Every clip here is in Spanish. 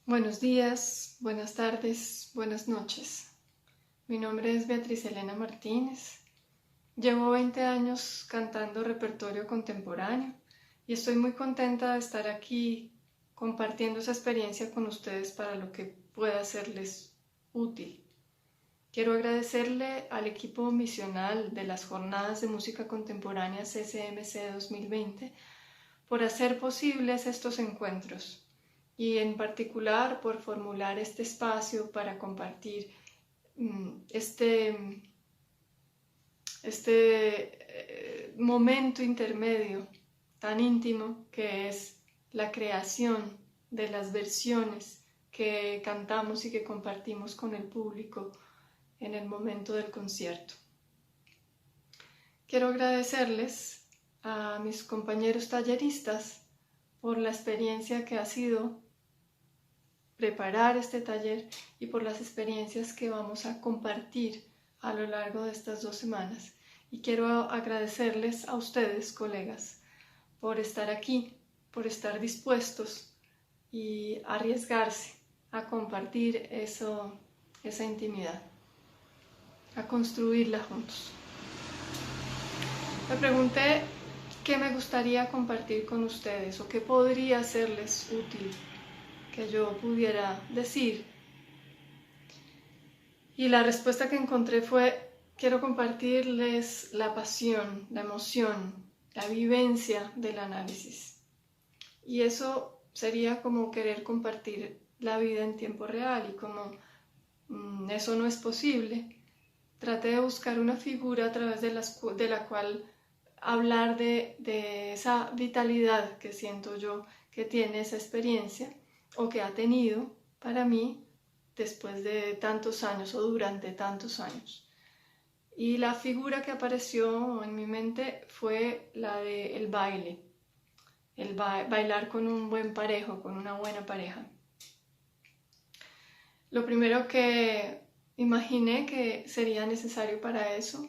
Buenos días, buenas tardes, buenas noches. Mi nombre es Beatriz Elena Martínez. Llevo 20 años cantando repertorio contemporáneo y estoy muy contenta de estar aquí compartiendo esa experiencia con ustedes para lo que pueda serles útil. Quiero agradecerle al equipo misional de las Jornadas de Música Contemporánea CCMC 2020 por hacer posibles estos encuentros y en particular por formular este espacio para compartir este momento intermedio tan íntimo que es la creación de las versiones que cantamos y que compartimos con el público en el momento del concierto. Quiero agradecerles a mis compañeros talleristas por la experiencia que ha sido preparar este taller y por las experiencias que vamos a compartir a lo largo de estas 2 semanas. Y quiero agradecerles a ustedes, colegas, por estar aquí, por estar dispuestos y arriesgarse a compartir esa intimidad, a construirla juntos. Me pregunté qué me gustaría compartir con ustedes o qué podría serles útil que yo pudiera decir. Y la respuesta que encontré fue: quiero compartirles la pasión, la emoción, la vivencia del análisis. Y eso sería como querer compartir la vida en tiempo real, y como eso no es posible, traté de buscar una figura a través de la cual hablar de esa vitalidad que siento yo que tiene esa experiencia o que ha tenido para mí después de tantos años o durante tantos años. Y la figura que apareció en mi mente fue la del baile, bailar con un buen parejo, con una buena pareja. Lo primero que imaginé que sería necesario para eso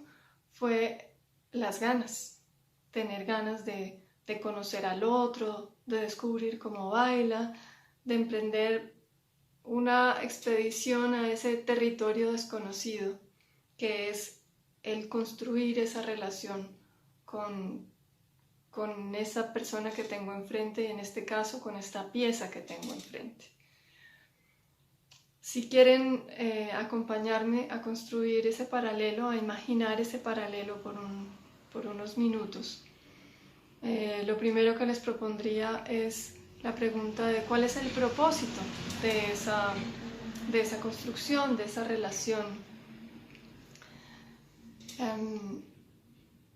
fue las ganas, tener ganas de conocer al otro, de descubrir cómo baila, de emprender una expedición a ese territorio desconocido, que es el construir esa relación con esa persona que tengo enfrente, en este caso con esta pieza que tengo enfrente. Si quieren acompañarme a construir ese paralelo, a imaginar ese paralelo por unos minutos, lo primero que les propondría es la pregunta de cuál es el propósito de esa construcción, de esa relación.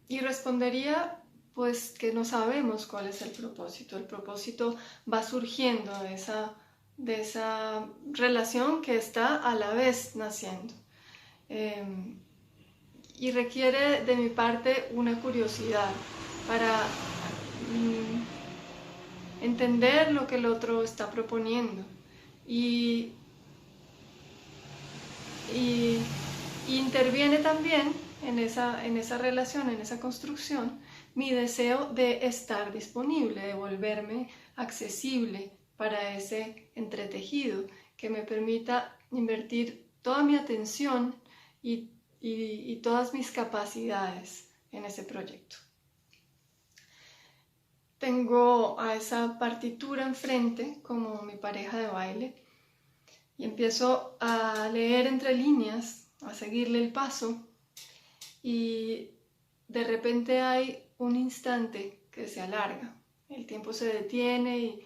Y respondería pues que no sabemos cuál es el propósito. El propósito va surgiendo de esa relación que está a la vez naciendo. Y requiere de mi parte una curiosidad para entender lo que el otro está proponiendo y interviene también en esa relación, en esa construcción, mi deseo de estar disponible, de volverme accesible para ese entretejido que me permita invertir toda mi atención y todas mis capacidades en ese proyecto. Tengo a esa partitura enfrente como mi pareja de baile y empiezo a leer entre líneas, a seguirle el paso, y de repente hay un instante que se alarga, el tiempo se detiene y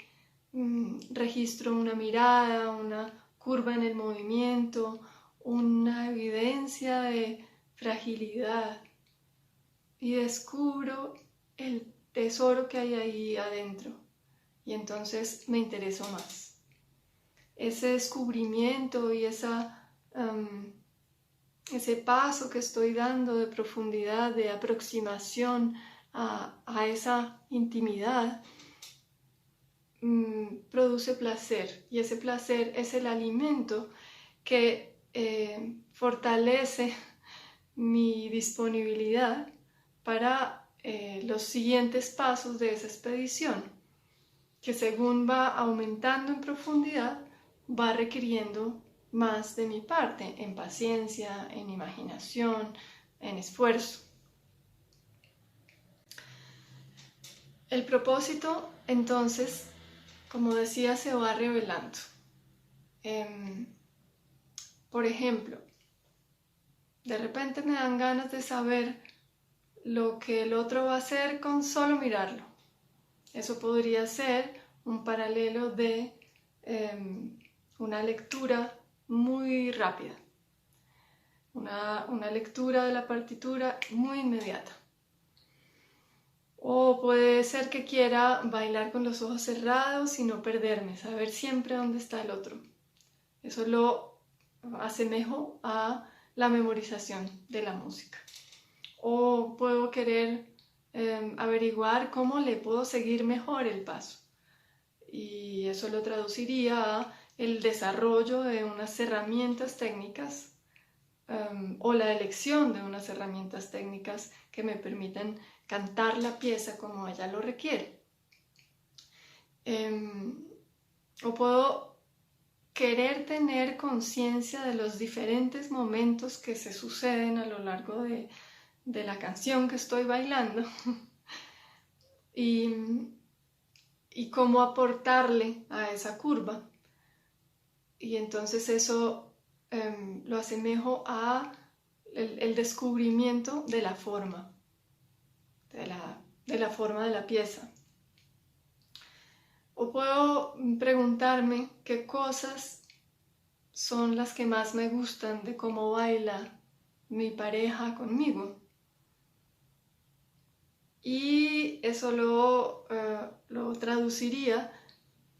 registro una mirada, una curva en el movimiento, una evidencia de fragilidad, y descubro el tesoro que hay ahí adentro, y entonces me intereso más. Ese descubrimiento y ese paso que estoy dando de profundidad, de aproximación a esa intimidad, produce placer, y ese placer es el alimento que fortalece mi disponibilidad para los siguientes pasos de esa expedición, que según va aumentando en profundidad, va requiriendo más de mi parte, en paciencia, en imaginación, en esfuerzo. El propósito, entonces, como decía, se va revelando. Por ejemplo, de repente me dan ganas de saber lo que el otro va a hacer con solo mirarlo. Eso podría ser un paralelo de una lectura muy rápida, una lectura de la partitura muy inmediata. O puede ser que quiera bailar con los ojos cerrados y no perderme, saber siempre dónde está el otro. Eso lo asemejo a la memorización de la música. O puedo querer averiguar cómo le puedo seguir mejor el paso. Y eso lo traduciría a el desarrollo de unas herramientas técnicas o la elección de unas herramientas técnicas que me permitan cantar la pieza como ella lo requiere. O puedo querer tener conciencia de los diferentes momentos que se suceden a lo largo de la canción que estoy bailando y cómo aportarle a esa curva. Y entonces eso lo asemejo a el descubrimiento de la forma, de la forma de la pieza. O puedo preguntarme qué cosas son las que más me gustan de cómo baila mi pareja conmigo. Y eso lo traduciría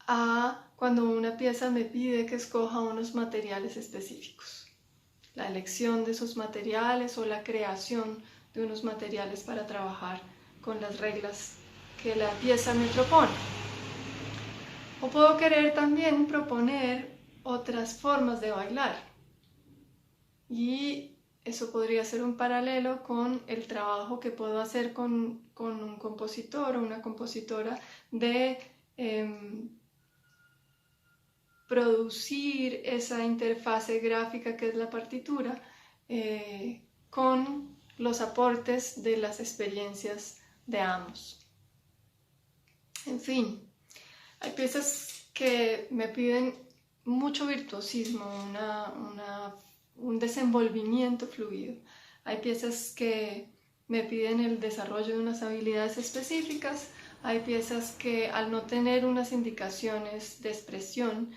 a cuando una pieza me pide que escoja unos materiales específicos. La elección de esos materiales o la creación de unos materiales para trabajar con las reglas que la pieza me propone. O puedo querer también proponer otras formas de bailar. Y eso podría ser un paralelo con el trabajo que puedo hacer con un compositor o una compositora de producir esa interfase gráfica que es la partitura con los aportes de las experiencias de ambos. En fin, hay piezas que me piden mucho virtuosismo, un desenvolvimiento fluido. Hay piezas que me piden el desarrollo de unas habilidades específicas. Hay piezas que al no tener unas indicaciones de expresión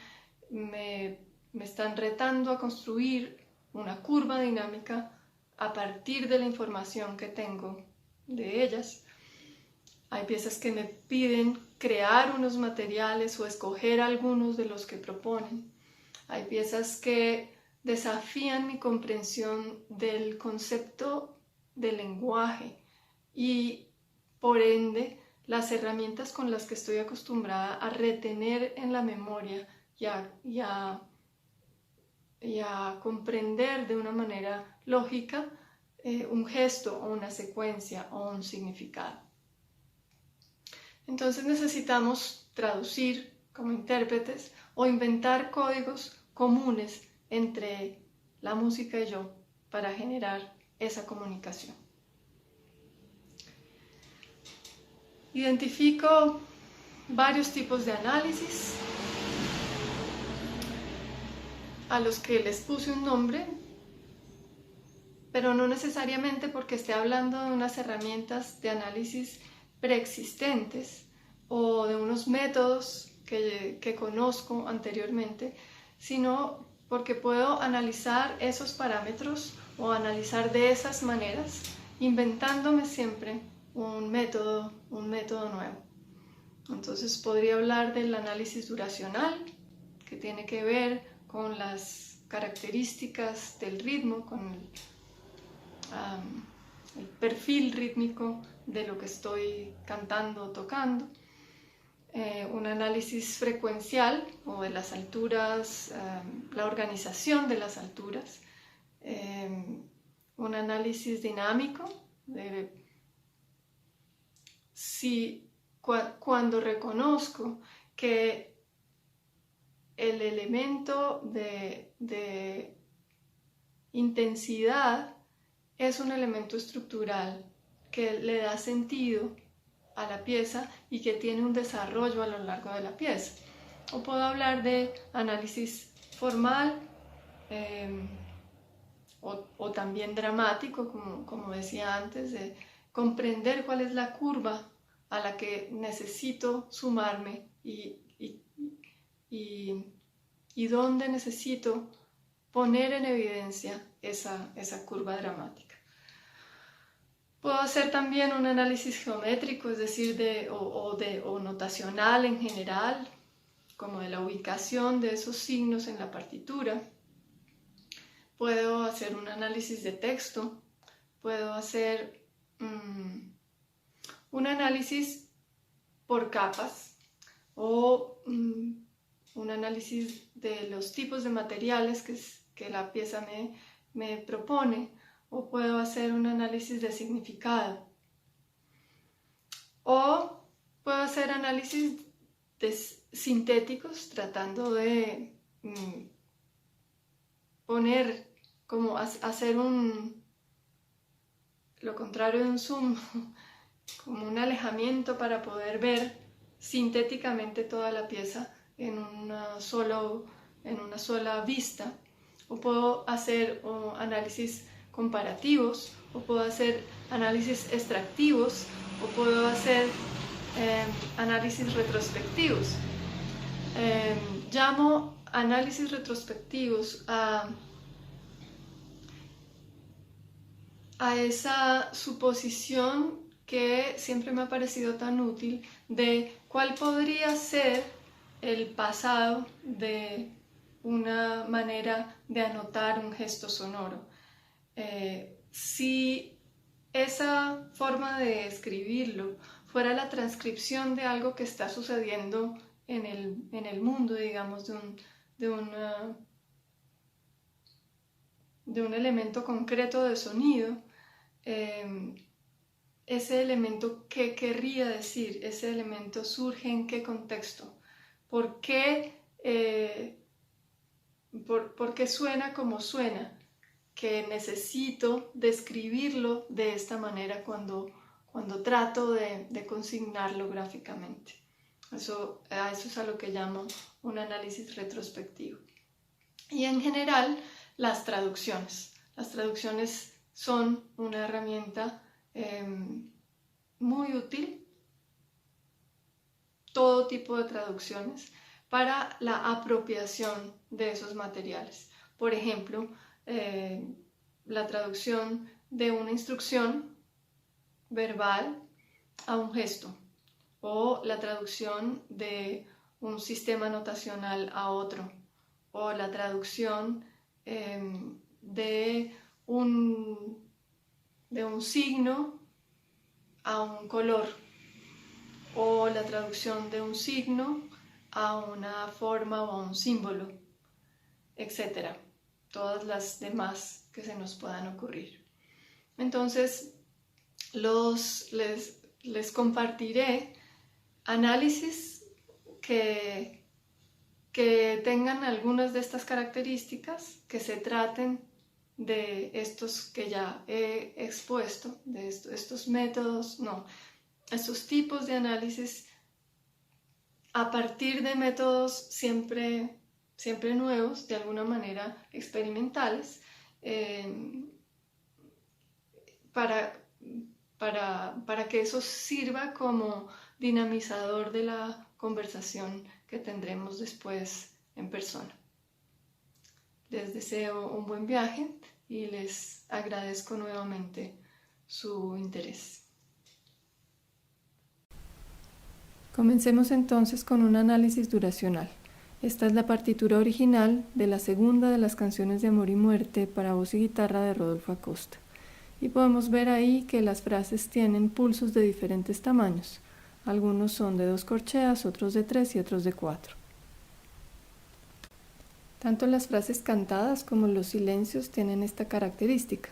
me están retando a construir una curva dinámica a partir de la información que tengo de ellas. Hay piezas que me piden crear unos materiales o escoger algunos de los que proponen. Hay piezas que desafían mi comprensión del concepto del lenguaje y, por ende, las herramientas con las que estoy acostumbrada a retener en la memoria y a comprender de una manera lógica un gesto o una secuencia o un significado. Entonces necesitamos traducir como intérpretes o inventar códigos comunes entre la música y yo para generar esa comunicación. Identifico varios tipos de análisis a los que les puse un nombre, pero no necesariamente porque esté hablando de unas herramientas de análisis preexistentes o de unos métodos que conozco anteriormente, sino porque puedo analizar esos parámetros o analizar de esas maneras, inventándome siempre un método nuevo. Entonces podría hablar del análisis duracional, que tiene que ver con las características del ritmo, con el perfil rítmico de lo que estoy cantando o tocando. Un análisis frecuencial o de las alturas, la organización de las alturas. Un análisis dinámico de cuando reconozco que el elemento de intensidad es un elemento estructural que le da sentido a la pieza y que tiene un desarrollo a lo largo de la pieza. O puedo hablar de análisis formal o también dramático, como decía antes, de comprender cuál es la curva a la que necesito sumarme y dónde necesito poner en evidencia esa curva dramática. Puedo hacer también un análisis geométrico, es decir, o notacional en general, como de la ubicación de esos signos en la partitura. Puedo hacer un análisis de texto, puedo hacer un análisis por capas o un análisis de los tipos de materiales que la pieza me propone, o puedo hacer un análisis de significado, o puedo hacer análisis sintéticos tratando de poner, como hacer lo contrario de un zoom, como un alejamiento para poder ver sintéticamente toda la pieza en una sola vista. O puedo hacer análisis comparativos, o puedo hacer análisis extractivos, o puedo hacer análisis retrospectivos. Llamo análisis retrospectivos a esa suposición que siempre me ha parecido tan útil de cuál podría ser el pasado de una manera de anotar un gesto sonoro. Si esa forma de escribirlo fuera la transcripción de algo que está sucediendo en el mundo, digamos, de un elemento concreto de sonido, ese elemento, ¿qué querría decir? Ese elemento surge en qué contexto, ¿por qué suena como suena? Que necesito describirlo de esta manera cuando trato de consignarlo gráficamente. Eso es a lo que llamo un análisis retrospectivo. Y en general, las traducciones. Las traducciones son una herramienta muy útil, todo tipo de traducciones, para la apropiación de esos materiales. Por ejemplo, la traducción de una instrucción verbal a un gesto, o la traducción de un sistema notacional a otro, o la traducción de un signo a un color, o la traducción de un signo a una forma o a un símbolo, etc. Todas las demás que se nos puedan ocurrir. Entonces, les compartiré análisis que tengan algunas de estas características, que se traten de estos que ya he expuesto, de estos métodos, estos tipos de análisis a partir de métodos siempre nuevos, de alguna manera experimentales, para que eso sirva como dinamizador de la conversación que tendremos después en persona. Les deseo un buen viaje y les agradezco nuevamente su interés. Comencemos entonces con un análisis duracional. Esta es la partitura original de la segunda de las canciones de Amor y Muerte para voz y guitarra de Rodolfo Acosta. Y podemos ver ahí que las frases tienen pulsos de diferentes tamaños. Algunos son de 2 corcheas, otros de 3 y otros de 4. Tanto las frases cantadas como los silencios tienen esta característica.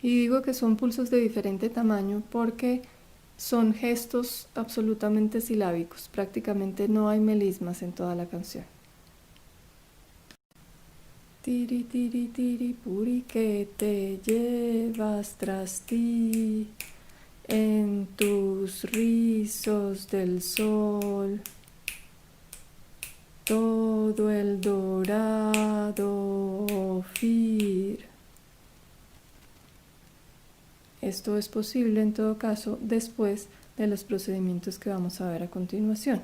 Y digo que son pulsos de diferente tamaño porque son gestos absolutamente silábicos. Prácticamente no hay melismas en toda la canción. Tiri, tiri, tiri, puri, que te llevas tras ti en tus rizos del sol. Todo el dorado Ophir. Esto es posible en todo caso después de los procedimientos que vamos a ver a continuación.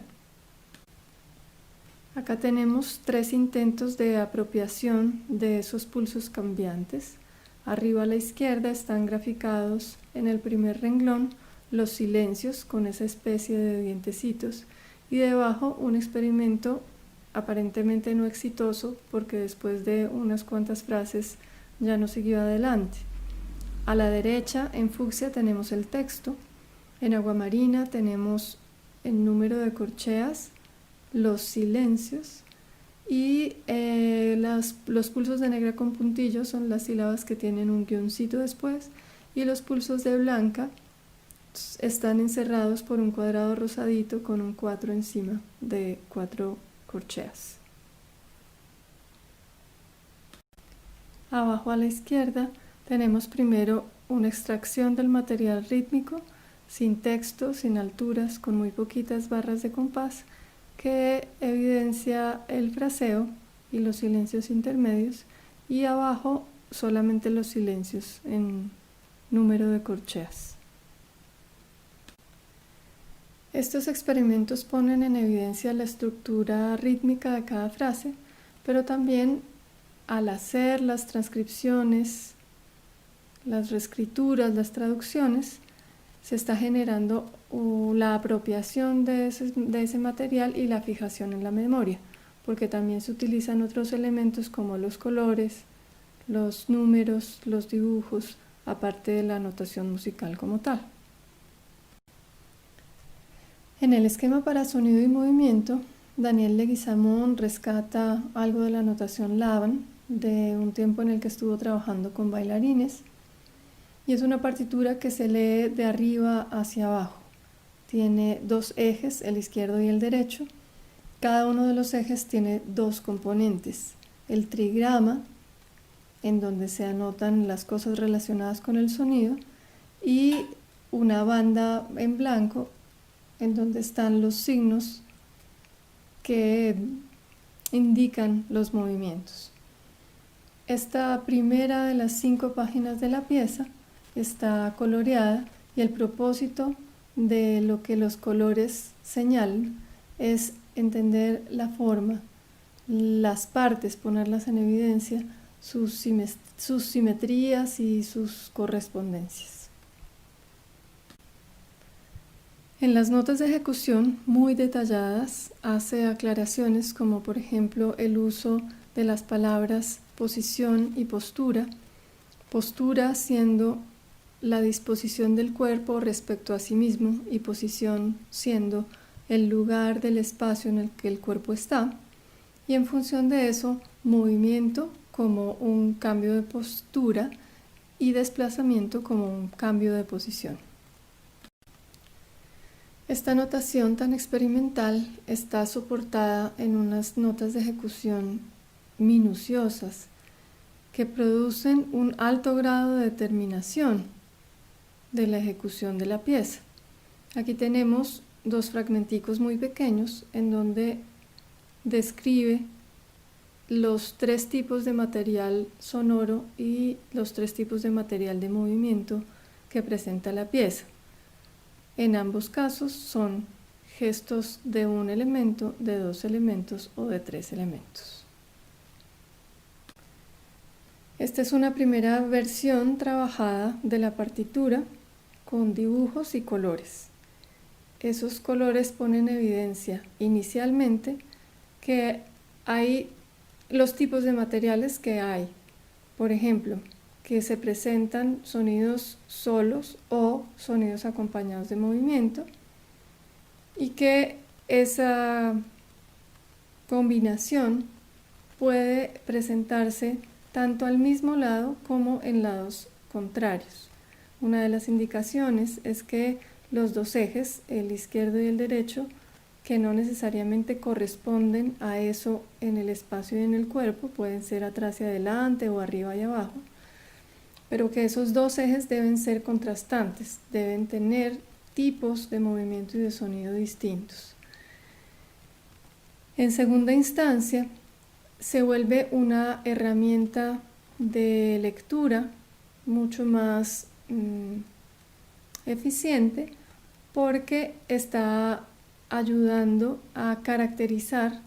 Acá tenemos 3 intentos de apropiación de esos pulsos cambiantes. Arriba a la izquierda están graficados en el primer renglón los silencios con esa especie de dientecitos y debajo un experimento aparentemente no exitoso porque después de unas cuantas frases ya no siguió adelante. A la derecha en fucsia tenemos el texto, en aguamarina tenemos el número de corcheas, los silencios y los pulsos de negra con puntillo son las sílabas que tienen un guioncito después y los pulsos de blanca están encerrados por un cuadrado rosadito con un 4 encima de 4 corcheas. Abajo a la izquierda tenemos primero una extracción del material rítmico sin texto, sin alturas, con muy poquitas barras de compás que evidencia el fraseo y los silencios intermedios y abajo solamente los silencios en número de corcheas. Estos experimentos ponen en evidencia la estructura rítmica de cada frase, pero también al hacer las transcripciones, las reescrituras, las traducciones, se está generando la apropiación de ese material y la fijación en la memoria, porque también se utilizan otros elementos como los colores, los números, los dibujos, aparte de la notación musical como tal. En el esquema para sonido y movimiento, Daniel Leguizamón rescata algo de la notación Laban de un tiempo en el que estuvo trabajando con bailarines y es una partitura que se lee de arriba hacia abajo. Tiene 2 ejes, el izquierdo y el derecho. Cada uno de los ejes tiene 2 componentes, el trigrama, en donde se anotan las cosas relacionadas con el sonido, y una banda en blanco en donde están los signos que indican los movimientos. Esta primera de las 5 páginas de la pieza está coloreada y el propósito de lo que los colores señalan es entender la forma, las partes, ponerlas en evidencia, sus simetrías y sus correspondencias. En las notas de ejecución muy detalladas hace aclaraciones como por ejemplo el uso de las palabras posición y postura, postura siendo la disposición del cuerpo respecto a sí mismo y posición siendo el lugar del espacio en el que el cuerpo está, y en función de eso movimiento como un cambio de postura y desplazamiento como un cambio de posición. Esta notación tan experimental está soportada en unas notas de ejecución minuciosas que producen un alto grado de determinación de la ejecución de la pieza. Aquí tenemos 2 fragmenticos muy pequeños en donde describe los 3 tipos de material sonoro y los 3 tipos de material de movimiento que presenta la pieza. En ambos casos son gestos de un elemento, de 2 elementos o de 3 elementos. Esta es una primera versión trabajada de la partitura con dibujos y colores. Esos colores ponen en evidencia inicialmente que hay los tipos de materiales que hay. Por ejemplo, que se presentan sonidos solos o sonidos acompañados de movimiento y que esa combinación puede presentarse tanto al mismo lado como en lados contrarios. Una de las indicaciones es que los 2 ejes, el izquierdo y el derecho, que no necesariamente corresponden a eso en el espacio y en el cuerpo, pueden ser atrás y adelante o arriba y abajo, pero que esos dos ejes deben ser contrastantes, deben tener tipos de movimiento y de sonido distintos. En segunda instancia, se vuelve una herramienta de lectura mucho más eficiente, porque está ayudando a caracterizar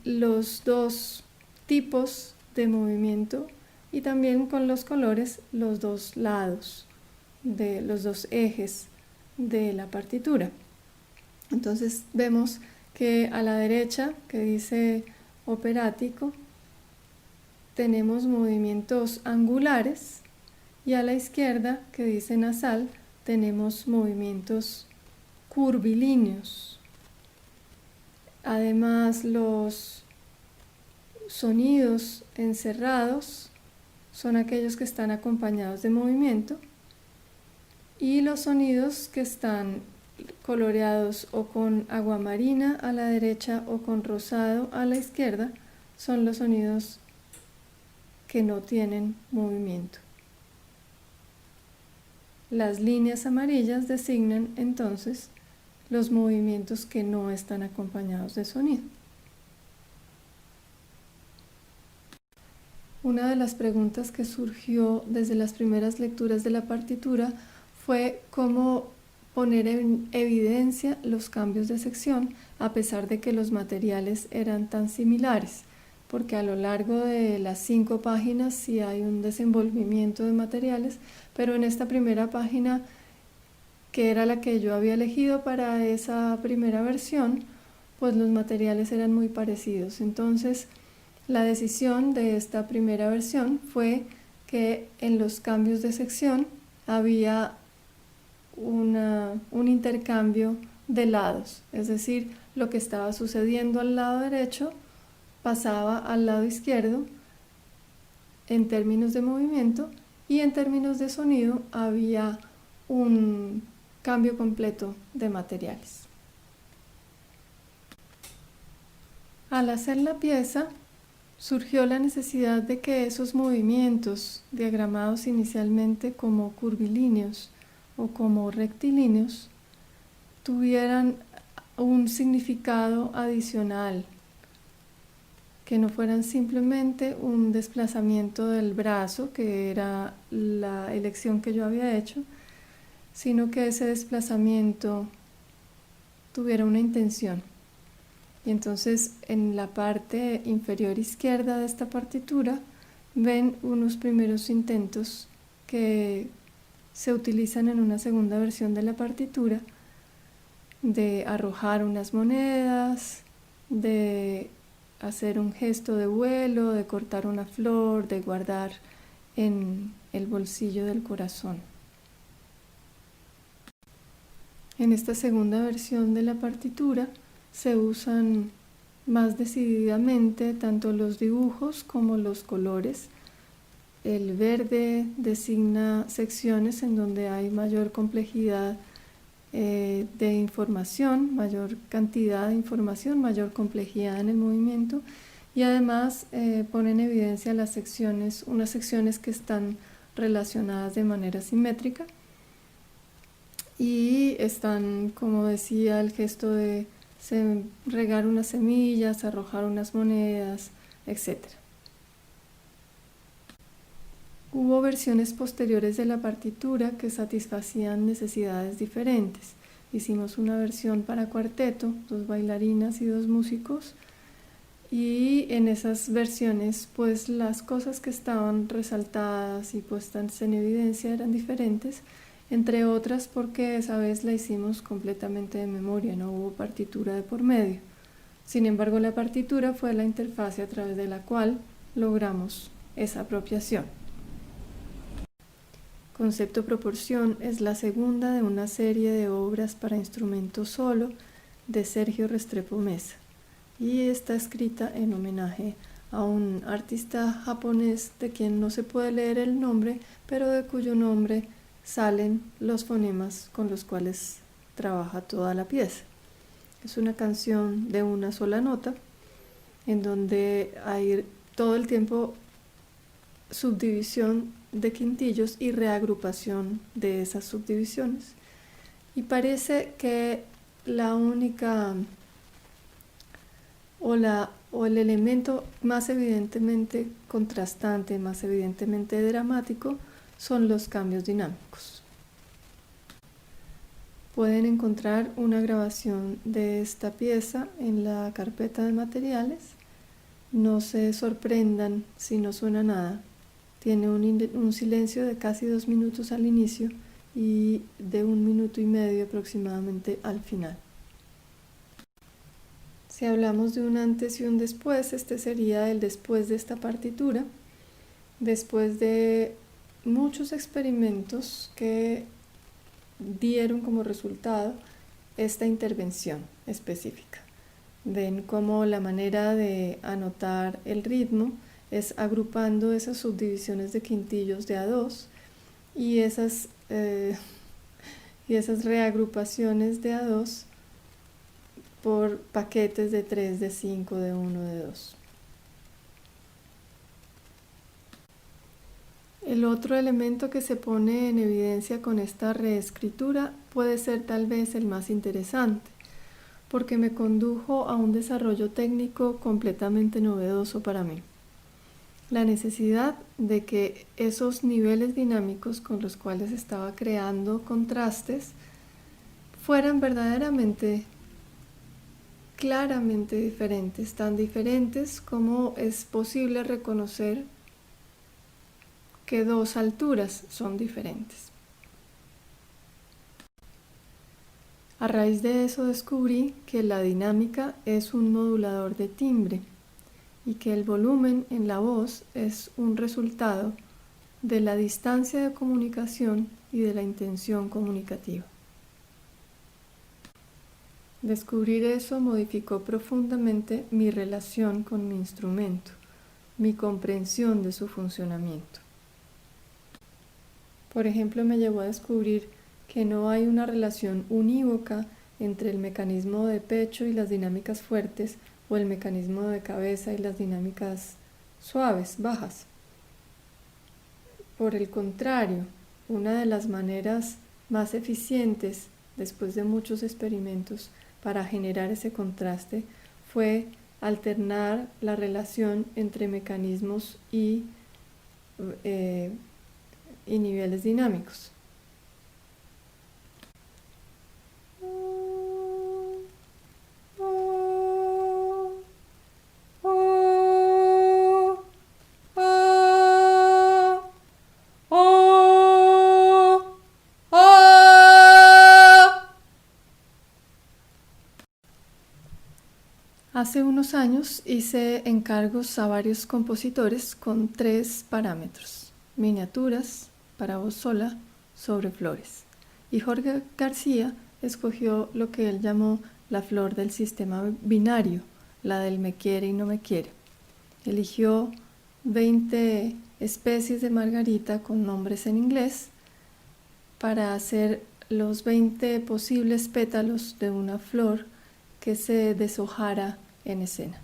los dos tipos de movimiento y también con los colores los dos lados de los dos ejes de la partitura. Entonces vemos que a la derecha, que dice operático, tenemos movimientos angulares, y a la izquierda, que dice nasal, tenemos movimientos curvilíneos. Además, los sonidos encerrados son aquellos que están acompañados de movimiento, y los sonidos que están coloreados o con aguamarina a la derecha o con rosado a la izquierda son los sonidos que no tienen movimiento. Las líneas amarillas designan entonces los movimientos que no están acompañados de sonido. Una de las preguntas que surgió desde las primeras lecturas de la partitura fue cómo poner en evidencia los cambios de sección a pesar de que los materiales eran tan similares, porque a lo largo de las 5 páginas sí hay un desenvolvimiento de materiales, pero en esta primera página, que era la que yo había elegido para esa primera versión, pues los materiales eran muy parecidos. Entonces, la decisión de esta primera versión fue que en los cambios de sección había un intercambio de lados, es decir, lo que estaba sucediendo al lado derecho pasaba al lado izquierdo en términos de movimiento, y en términos de sonido había un cambio completo de materiales. Al hacer la pieza, surgió la necesidad de que esos movimientos, diagramados inicialmente como curvilíneos o como rectilíneos, tuvieran un significado adicional, que no fueran simplemente un desplazamiento del brazo, que era la elección que yo había hecho, sino que ese desplazamiento tuviera una intención. Y entonces en la parte inferior izquierda de esta partitura ven unos primeros intentos que se utilizan en una segunda versión de la partitura, de arrojar unas monedas, de hacer un gesto de vuelo, de cortar una flor, de guardar en el bolsillo del corazón. En esta segunda versión de la partitura se usan más decididamente tanto los dibujos como los colores. El verde designa secciones en donde hay mayor complejidad de información, mayor cantidad de información, mayor complejidad en el movimiento, y además pone en evidencia las secciones, unas secciones que están relacionadas de manera simétrica, y están, como decía, el gesto de regar unas semillas, arrojar unas monedas, etc. Hubo versiones posteriores de la partitura que satisfacían necesidades diferentes. Hicimos una versión para cuarteto, 2 bailarinas y 2 músicos, y en esas versiones pues las cosas que estaban resaltadas y puestas en evidencia eran diferentes, entre otras porque esa vez la hicimos completamente de memoria, no hubo partitura de por medio. Sin embargo, la partitura fue la interfase a través de la cual logramos esa apropiación. Concepto Proporción es la segunda de una serie de obras para instrumento solo de Sergio Restrepo Meza, y está escrita en homenaje a un artista japonés de quien no se puede leer el nombre, pero de cuyo nombre salen los fonemas con los cuales trabaja toda la pieza. Es una canción de una sola nota, en donde hay todo el tiempo subdivisión de quintillos y reagrupación de esas subdivisiones. Y parece que la única o el elemento más evidentemente contrastante, más evidentemente dramático, son los cambios dinámicos. Pueden encontrar una grabación de esta pieza en la carpeta de materiales. No se sorprendan si no suena nada. Tiene un silencio de casi 2 minutos al inicio y de 1 minuto y medio aproximadamente al final. Si hablamos de un antes y un después, este sería el después de esta partitura, después de muchos experimentos que dieron como resultado esta intervención específica. Ven cómo la manera de anotar el ritmo es agrupando esas subdivisiones de quintillos de A2 y esas reagrupaciones de A2 por paquetes de 3, de 5, de 1, de 2. El otro elemento que se pone en evidencia con esta reescritura puede ser tal vez el más interesante, porque me condujo a un desarrollo técnico completamente novedoso para mí. La necesidad de que esos niveles dinámicos con los cuales estaba creando contrastes fueran verdaderamente, claramente diferentes, tan diferentes como es posible reconocer que dos alturas son diferentes. A raíz de eso descubrí que la dinámica es un modulador de timbre y que el volumen en la voz es un resultado de la distancia de comunicación y de la intención comunicativa. Descubrir eso modificó profundamente mi relación con mi instrumento, mi comprensión de su funcionamiento. Por ejemplo, me llevó a descubrir que no hay una relación unívoca entre el mecanismo de pecho y las dinámicas fuertes o el mecanismo de cabeza y las dinámicas suaves, bajas. Por el contrario, una de las maneras más eficientes, después de muchos experimentos, para generar ese contraste fue alternar la relación entre mecanismos y niveles dinámicos. Hace unos años hice encargos a varios compositores con 3 parámetros: miniaturas para voz sola sobre flores. Y Jorge García escogió lo que él llamó la flor del sistema binario, la del me quiere y no me quiere. Eligió 20 especies de margarita con nombres en inglés para hacer los 20 posibles pétalos de una flor que se deshojara en escena.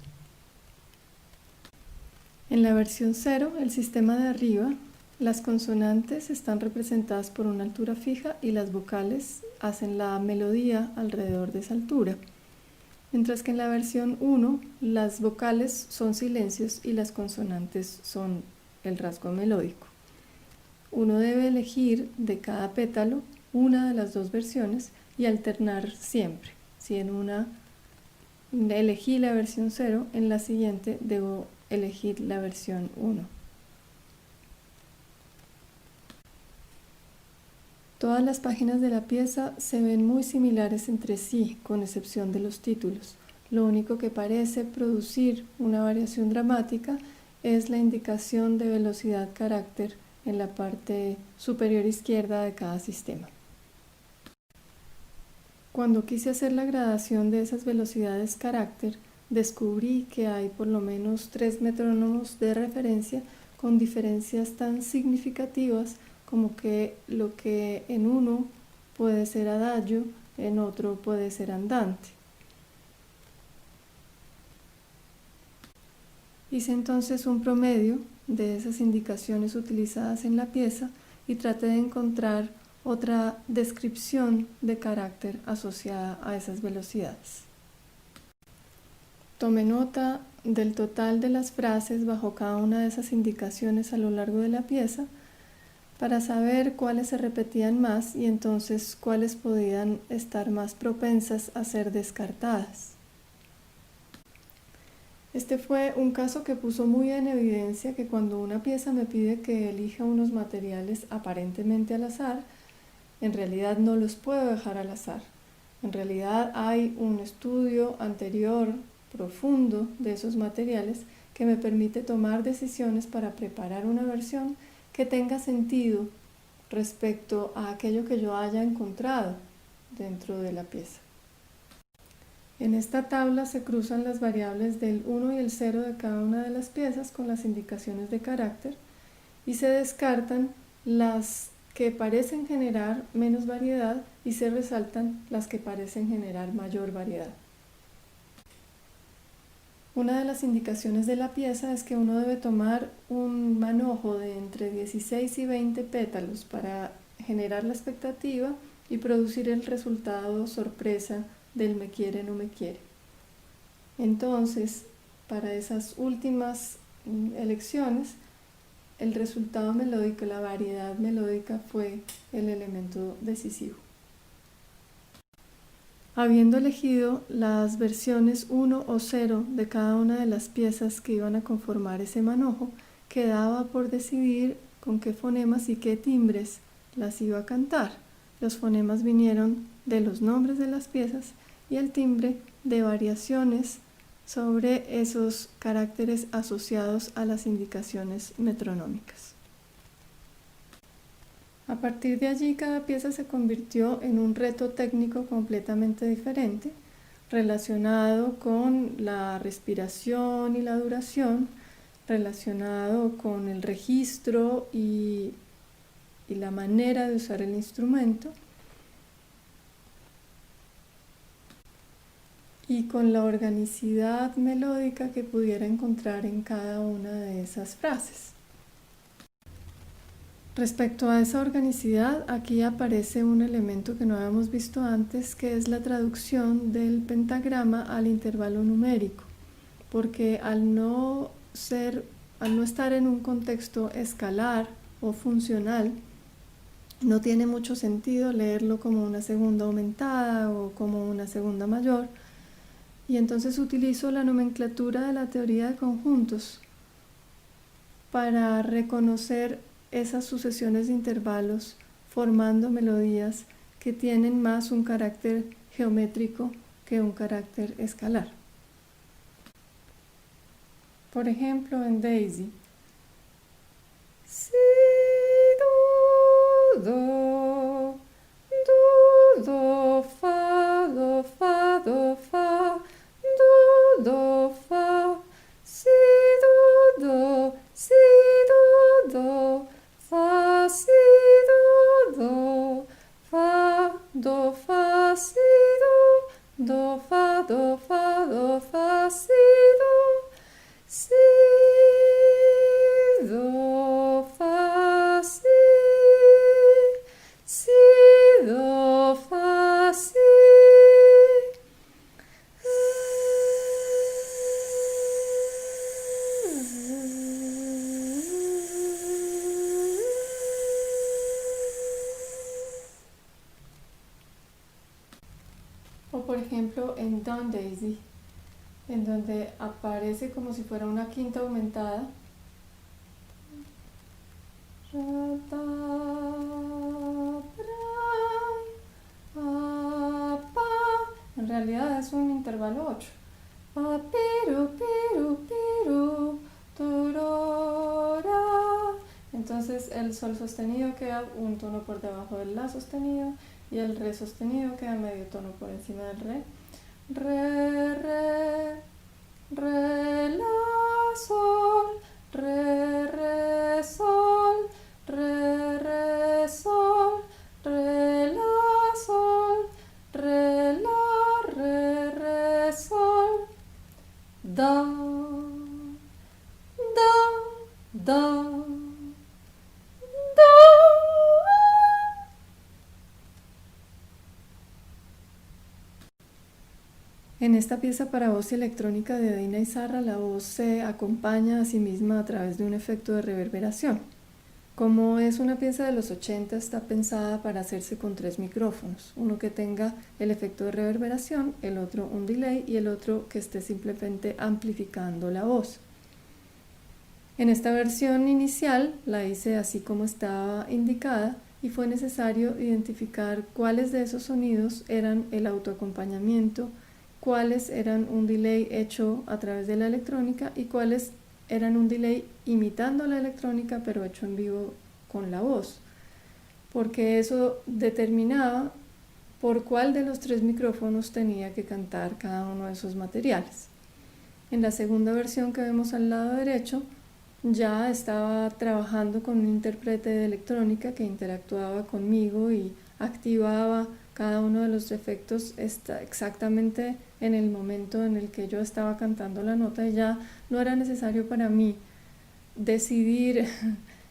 En la versión 0, el sistema de arriba, las consonantes están representadas por una altura fija y las vocales hacen la melodía alrededor de esa altura. Mientras que en la versión 1, las vocales son silencios y las consonantes son el rasgo melódico. Uno debe elegir de cada pétalo una de las dos versiones y alternar siempre. Si en una elegí la versión 0, en la siguiente debo elegir la versión 1. Todas las páginas de la pieza se ven muy similares entre sí, con excepción de los títulos. Lo único que parece producir una variación dramática es la indicación de velocidad carácter en la parte superior izquierda de cada sistema. Cuando quise hacer la gradación de esas velocidades carácter, descubrí que hay por lo menos 3 metrónomos de referencia con diferencias tan significativas como que lo que en uno puede ser adagio, en otro puede ser andante. Hice entonces un promedio de esas indicaciones utilizadas en la pieza y traté de encontrar otra descripción de carácter asociada a esas velocidades. Tomé nota del total de las frases bajo cada una de esas indicaciones a lo largo de la pieza para saber cuáles se repetían más y entonces cuáles podían estar más propensas a ser descartadas. Este fue un caso que puso muy en evidencia que cuando una pieza me pide que elija unos materiales aparentemente al azar, en realidad no los puedo dejar al azar. En realidad hay un estudio anterior, profundo, de esos materiales que me permite tomar decisiones para preparar una versión que tenga sentido respecto a aquello que yo haya encontrado dentro de la pieza. En esta tabla se cruzan las variables del 1 y el 0 de cada una de las piezas con las indicaciones de carácter y se descartan las que parecen generar menos variedad y se resaltan las que parecen generar mayor variedad. Una de las indicaciones de la pieza es que uno debe tomar un manojo de entre 16 y 20 pétalos para generar la expectativa y producir el resultado sorpresa del me quiere, no me quiere. Entonces, para esas últimas elecciones, el resultado melódico, la variedad melódica fue el elemento decisivo. Habiendo elegido las versiones 1 o 0 de cada una de las piezas que iban a conformar ese manojo, quedaba por decidir con qué fonemas y qué timbres las iba a cantar. Los fonemas vinieron de los nombres de las piezas y el timbre de variaciones sobre esos caracteres asociados a las indicaciones metronómicas. A partir de allí, cada pieza se convirtió en un reto técnico completamente diferente, relacionado con la respiración y la duración, relacionado con el registro y la manera de usar el instrumento, y con la organicidad melódica que pudiera encontrar en cada una de esas frases. Respecto a esa organicidad, aquí aparece un elemento que no habíamos visto antes, que es la traducción del pentagrama al intervalo numérico, porque al no estar en un contexto escalar o funcional, no tiene mucho sentido leerlo como una segunda aumentada o como una segunda mayor, y entonces utilizo la nomenclatura de la teoría de conjuntos para reconocer esas sucesiones de intervalos formando melodías que tienen más un carácter geométrico que un carácter escalar. Por ejemplo, en Daisy, si, do, fa, do, fa, do, fa, do, fa, si, do, si, do, fa, si, do, fa, do, fa, si, do, fa, do, fa, do, fa, si, do, fa, si, do, fa, si. O por ejemplo en Don Daisy, en donde aparece como si fuera una quinta aumentada. En realidad es un intervalo 8. Entonces el sol sostenido queda un tono por debajo del la sostenido y el re sostenido queda medio tono por encima del re. Re, re, re, la, sol, re, sol, re, sol, re, la, sol, re, la, re, sol, da, En esta pieza para voz y electrónica de Dina Izarra, la voz se acompaña a sí misma a través de un efecto de reverberación. Como es una pieza de los 80, está pensada para hacerse con 3 micrófonos, uno que tenga el efecto de reverberación, el otro un delay y el otro que esté simplemente amplificando la voz. En esta versión inicial la hice así como estaba indicada y fue necesario identificar cuáles de esos sonidos eran el autoacompañamiento, cuáles eran un delay hecho a través de la electrónica y cuáles eran un delay imitando la electrónica pero hecho en vivo con la voz, porque eso determinaba por cuál de los 3 micrófonos tenía que cantar cada uno de esos materiales. En la segunda versión que vemos al lado derecho ya estaba trabajando con un intérprete de electrónica que interactuaba conmigo y activaba cada uno de los efectos exactamente en el momento en el que yo estaba cantando la nota, y ya no era necesario para mí decidir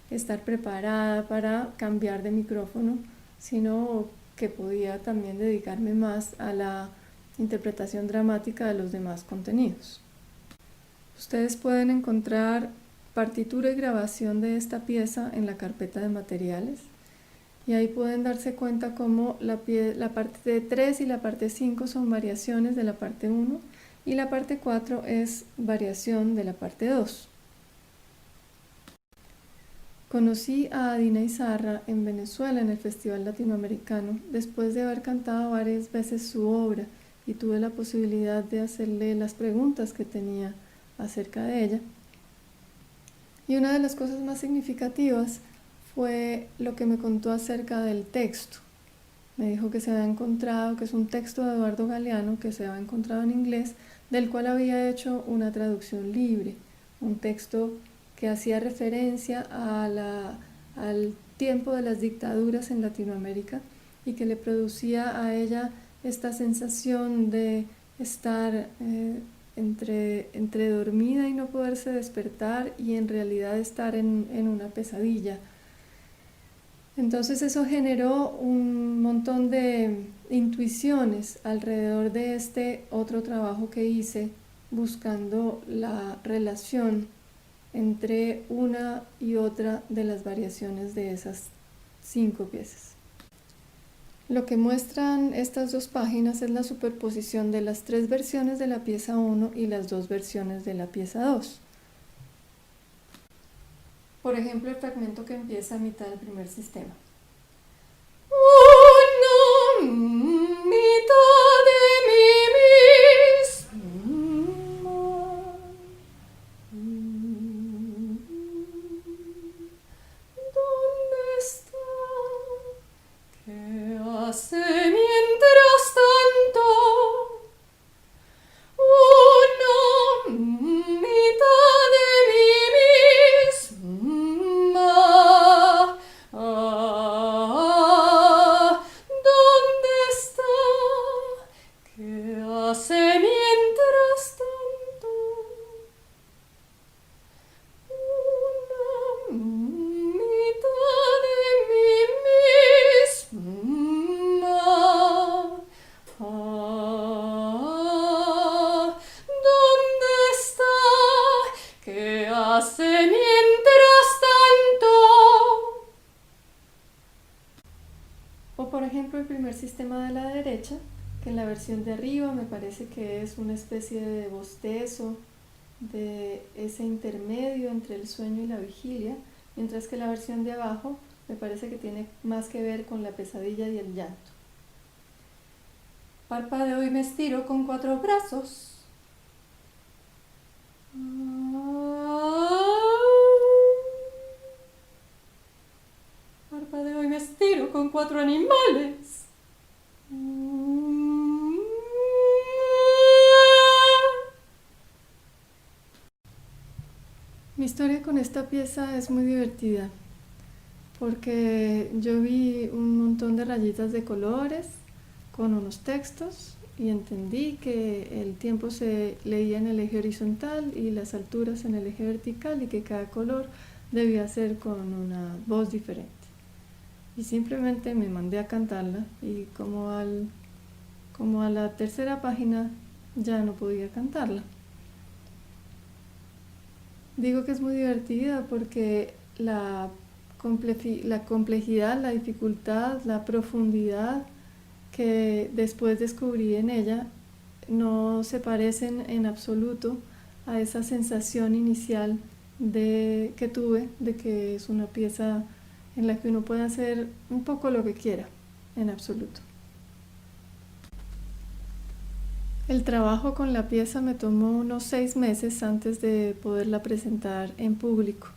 estar preparada para cambiar de micrófono, sino que podía también dedicarme más a la interpretación dramática de los demás contenidos. Ustedes pueden encontrar partitura y grabación de esta pieza en la carpeta de materiales, y ahí pueden darse cuenta cómo la parte 3 y la parte 5 son variaciones de la parte 1 y la parte 4 es variación de la parte 2. Conocí a Dina Izarra en Venezuela en el Festival Latinoamericano después de haber cantado varias veces su obra, y tuve la posibilidad de hacerle las preguntas que tenía acerca de ella. Y una de las cosas más significativas fue lo que me contó acerca del texto. Me dijo que se había encontrado, que es un texto de Eduardo Galeano que se había encontrado en inglés, del cual había hecho una traducción libre, un texto que hacía referencia al tiempo de las dictaduras en Latinoamérica y que le producía a ella esta sensación de estar entre dormida y no poderse despertar, y en realidad estar en una pesadilla. Entonces eso generó un montón de intuiciones alrededor de este otro trabajo que hice, buscando la relación entre una y otra de las variaciones de esas 5 piezas. Lo que muestran estas 2 páginas es la superposición de las 3 versiones de la pieza 1 y las 2 versiones de la pieza 2. Por ejemplo, el fragmento que empieza a mitad del primer sistema. Una mitad de mí misma. ¿Dónde está? ¿Qué hace mientras tanto? Una mitad de mí misma. ¿Dónde está? ¿Qué hace mientras tanto? Una mitad de mí misma. ¿Dónde está? ¿Qué hace mientras tanto? O por ejemplo el primer sistema de la derecha, que en la versión de arriba me parece que es una especie de bostezo, de ese intermedio entre el sueño y la vigilia, mientras que la versión de abajo me parece que tiene más que ver con la pesadilla y el llanto. Parpadeo y me estiro con 4 brazos. Parpadeo y me estiro con 4 animales. Mi historia con esta pieza es muy divertida, porque yo vi un montón de rayitas de colores con unos textos y entendí que el tiempo se leía en el eje horizontal y las alturas en el eje vertical, y que cada color debía ser con una voz diferente. Y simplemente me mandé a cantarla, y como a la tercera página ya no podía cantarla. Digo que es muy divertida porque la complejidad, la dificultad, la profundidad que después descubrí en ella no se parecen en absoluto a esa sensación inicial que tuve de que es una pieza en la que uno puede hacer un poco lo que quiera, en absoluto. El trabajo con la pieza me tomó unos 6 meses antes de poderla presentar en público,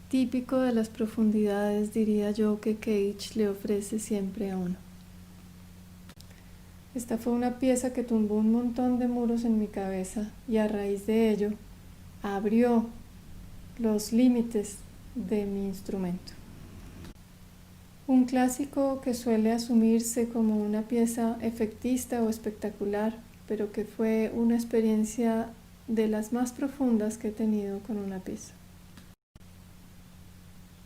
típico de las profundidades, diría yo, que Cage le ofrece siempre a uno. Esta fue una pieza que tumbó un montón de muros en mi cabeza y a raíz de ello abrió los límites de mi instrumento. Un clásico que suele asumirse como una pieza efectista o espectacular, pero que fue una experiencia de las más profundas que he tenido con una pieza.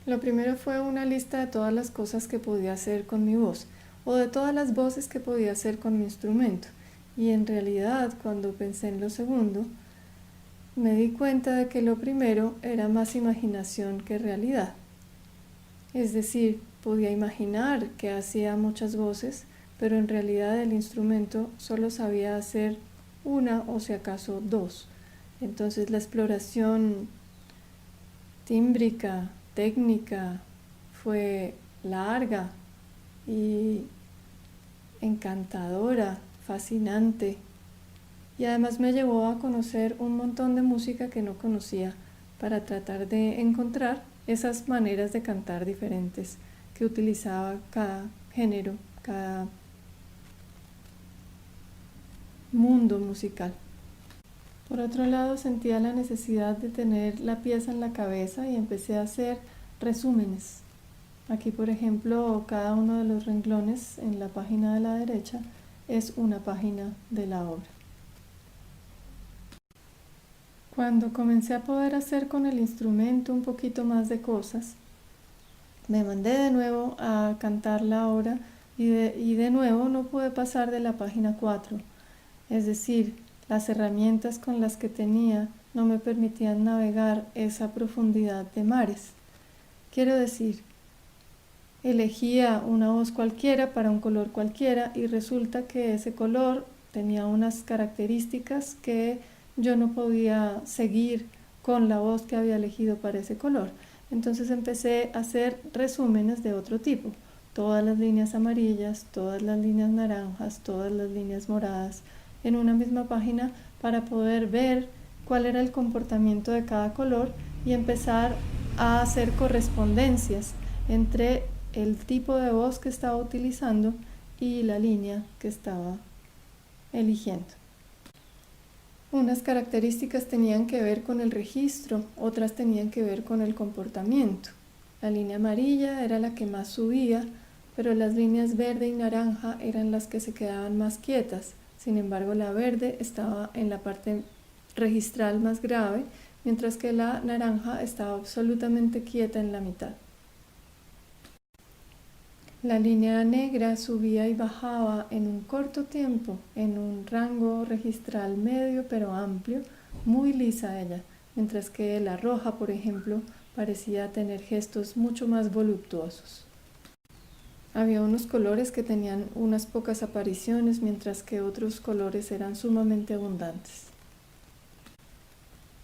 Lo primero fue una lista de todas las cosas que podía hacer con mi voz, o de todas las voces que podía hacer con mi instrumento, y en realidad cuando pensé en lo segundo, me di cuenta de que lo primero era más imaginación que realidad. Es decir, podía imaginar que hacía muchas voces, pero en realidad el instrumento solo sabía hacer una o si acaso dos. Entonces la exploración tímbrica, técnica, fue larga y encantadora, fascinante, y además me llevó a conocer un montón de música que no conocía para tratar de encontrar esas maneras de cantar diferentes que utilizaba cada género, cada mundo musical. Por otro lado, sentía la necesidad de tener la pieza en la cabeza y empecé a hacer resúmenes. Aquí, por ejemplo, cada uno de los renglones en la página de la derecha es una página de la obra. Cuando comencé a poder hacer con el instrumento un poquito más de cosas, me mandé de nuevo a cantar la obra y de nuevo no pude pasar de la página 4. Es decir, las herramientas con las que tenía no me permitían navegar esa profundidad de mares. Quiero decir, elegía una voz cualquiera para un color cualquiera y resulta que ese color tenía unas características que yo no podía seguir con la voz que había elegido para ese color. Entonces empecé a hacer resúmenes de otro tipo, todas las líneas amarillas, todas las líneas naranjas, todas las líneas moradas, en una misma página para poder ver cuál era el comportamiento de cada color y empezar a hacer correspondencias entre el tipo de voz que estaba utilizando y la línea que estaba eligiendo. Unas características tenían que ver con el registro, otras tenían que ver con el comportamiento. La línea amarilla era la que más subía, pero las líneas verde y naranja eran las que se quedaban más quietas. Sin embargo, la verde estaba en la parte registral más grave, mientras que la naranja estaba absolutamente quieta en la mitad. La línea negra subía y bajaba en un corto tiempo, en un rango registral medio pero amplio, muy lisa ella, mientras que la roja, por ejemplo, parecía tener gestos mucho más voluptuosos. Había unos colores que tenían unas pocas apariciones, mientras que otros colores eran sumamente abundantes.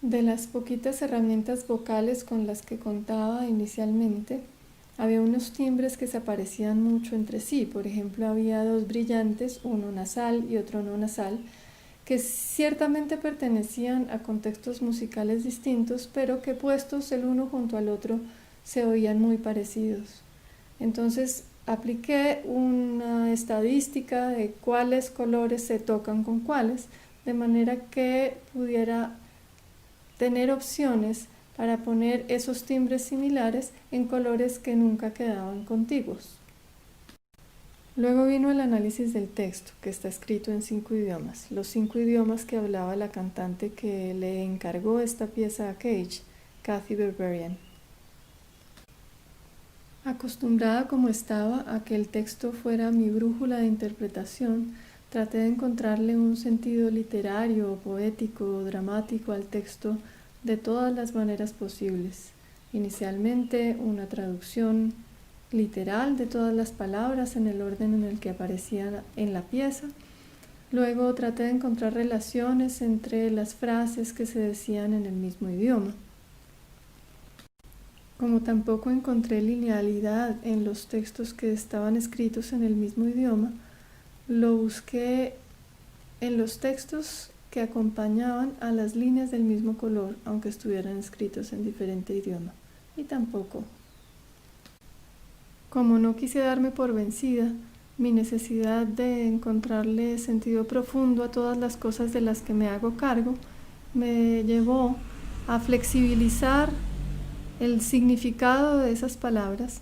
De las poquitas herramientas vocales con las que contaba inicialmente, había unos timbres que se parecían mucho entre sí. Por ejemplo, había dos brillantes, uno nasal y otro no nasal, que ciertamente pertenecían a contextos musicales distintos, pero que puestos el uno junto al otro se oían muy parecidos. Entonces apliqué una estadística de cuáles colores se tocan con cuáles, de manera que pudiera tener opciones para poner esos timbres similares en colores que nunca quedaban contiguos. Luego vino el análisis del texto, que está escrito en 5 idiomas, los 5 idiomas que hablaba la cantante que le encargó esta pieza a Cage, Kathy Berberian. Acostumbrada como estaba a que el texto fuera mi brújula de interpretación, Traté de encontrarle un sentido literario, poético, dramático al texto de todas las maneras posibles. Inicialmente una traducción literal de todas las palabras en el orden en el que aparecían en la pieza. Luego traté de encontrar relaciones entre las frases que se decían en el mismo idioma. Como tampoco encontré linealidad en los textos que estaban escritos en el mismo idioma, lo busqué en los textos que acompañaban a las líneas del mismo color, aunque estuvieran escritos en diferente idioma. Y tampoco. Como no quise darme por vencida, mi necesidad de encontrarle sentido profundo a todas las cosas de las que me hago cargo me llevó a flexibilizar el significado de esas palabras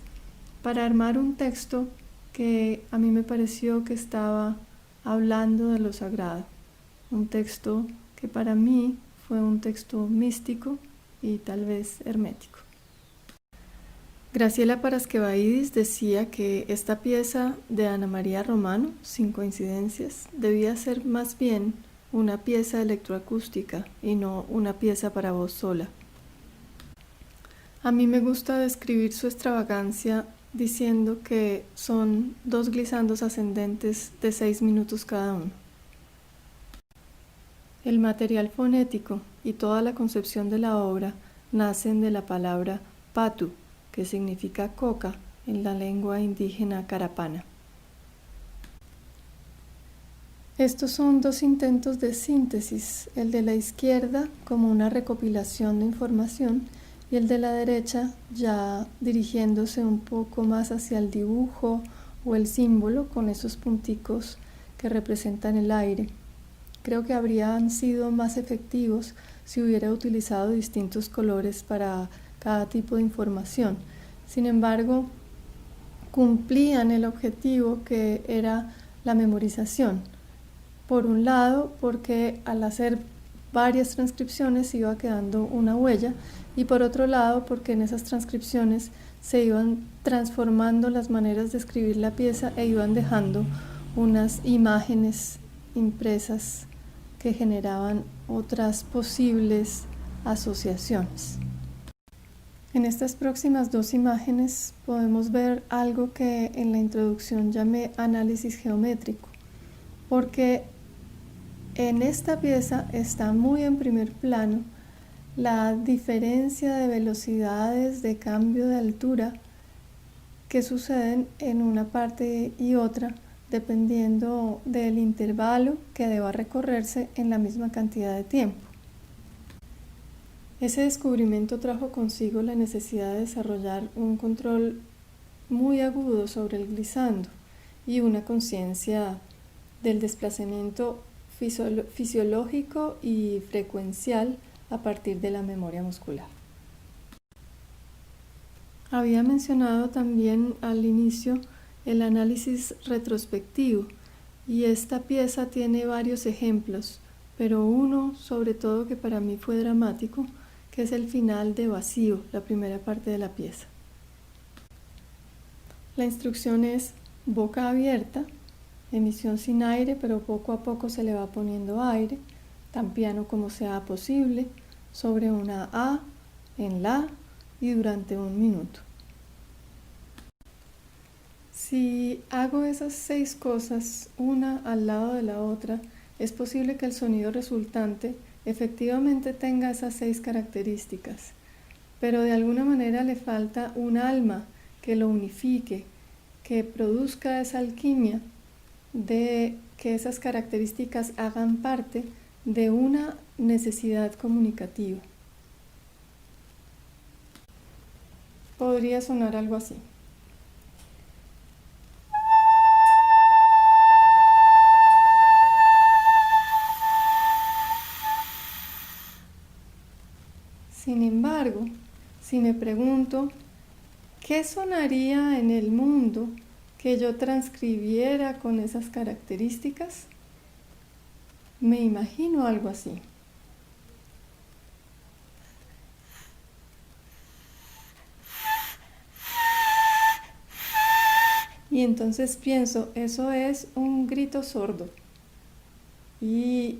para armar un texto que a mí me pareció que estaba hablando de lo sagrado, un texto que para mí fue un texto místico y tal vez hermético. Graciela Parasquevaidis decía que esta pieza de Ana María Romano, Sin coincidencias, debía ser más bien una pieza electroacústica y no una pieza para voz sola. A mí me gusta describir su extravagancia diciendo que son 2 glissandos ascendentes de 6 minutos cada uno. El material fonético y toda la concepción de la obra nacen de la palabra patu, que significa coca en la lengua indígena carapana. Estos son 2 intentos de síntesis, el de la izquierda como una recopilación de información y el de la derecha ya dirigiéndose un poco más hacia el dibujo o el símbolo con esos punticos que representan el aire. Creo que habrían sido más efectivos si hubiera utilizado distintos colores para cada tipo de información. Sin embargo, cumplían el objetivo que era la memorización. Por un lado, porque al hacer varias transcripciones iba quedando una huella, y por otro lado, porque en esas transcripciones se iban transformando las maneras de escribir la pieza e iban dejando unas imágenes impresas que generaban otras posibles asociaciones. En estas próximas 2 imágenes podemos ver algo que en la introducción llamé análisis geométrico, porque en esta pieza está muy en primer plano la diferencia de velocidades de cambio de altura que suceden en una parte y otra dependiendo del intervalo que deba recorrerse en la misma cantidad de tiempo. Ese descubrimiento trajo consigo la necesidad de desarrollar un control muy agudo sobre el glissando y una conciencia del desplazamiento fisiológico y frecuencial a partir de la memoria muscular. Había mencionado también al inicio el análisis retrospectivo y esta pieza tiene varios ejemplos, pero uno sobre todo que para mí fue dramático, que es el final de Vacío, la primera parte de la pieza. La instrucción es boca abierta, emisión sin aire, pero poco a poco se le va poniendo aire, tan piano como sea posible, sobre una A, en la y durante 1 minuto. Si hago esas 6 cosas una al lado de la otra, es posible que el sonido resultante efectivamente tenga esas 6 características, pero de alguna manera le falta un alma que lo unifique, que produzca esa alquimia de que esas características hagan parte de una necesidad comunicativa. Podría sonar algo así. Sin embargo, si me pregunto, ¿qué sonaría en el mundo que yo transcribiera con esas características? Me imagino algo así. Y entonces pienso, eso es un grito sordo. y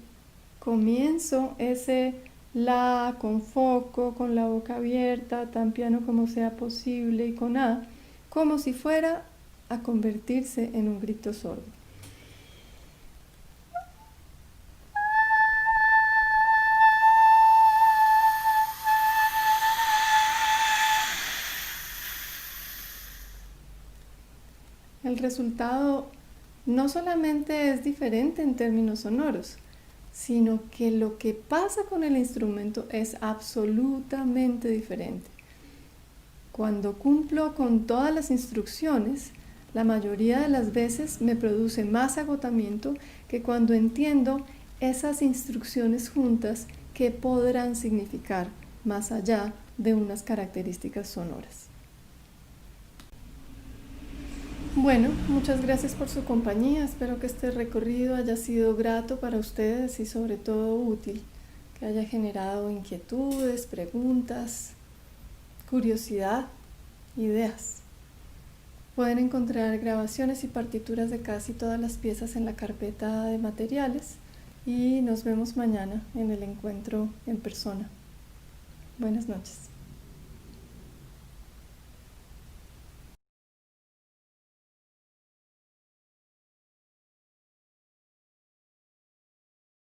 comienzo ese la con foco, con la boca abierta, tan piano como sea posible y con a, como si fuera a convertirse en un grito sordo. El resultado no solamente es diferente en términos sonoros, sino que lo que pasa con el instrumento es absolutamente diferente. Cuando cumplo con todas las instrucciones, la mayoría de las veces me produce más agotamiento que cuando entiendo esas instrucciones juntas que podrán significar más allá de unas características sonoras. Bueno, muchas gracias por su compañía. Espero que este recorrido haya sido grato para ustedes y sobre todo útil, que haya generado inquietudes, preguntas, curiosidad, ideas. Pueden encontrar grabaciones y partituras de casi todas las piezas en la carpeta de materiales y nos vemos mañana en el encuentro en persona. Buenas noches.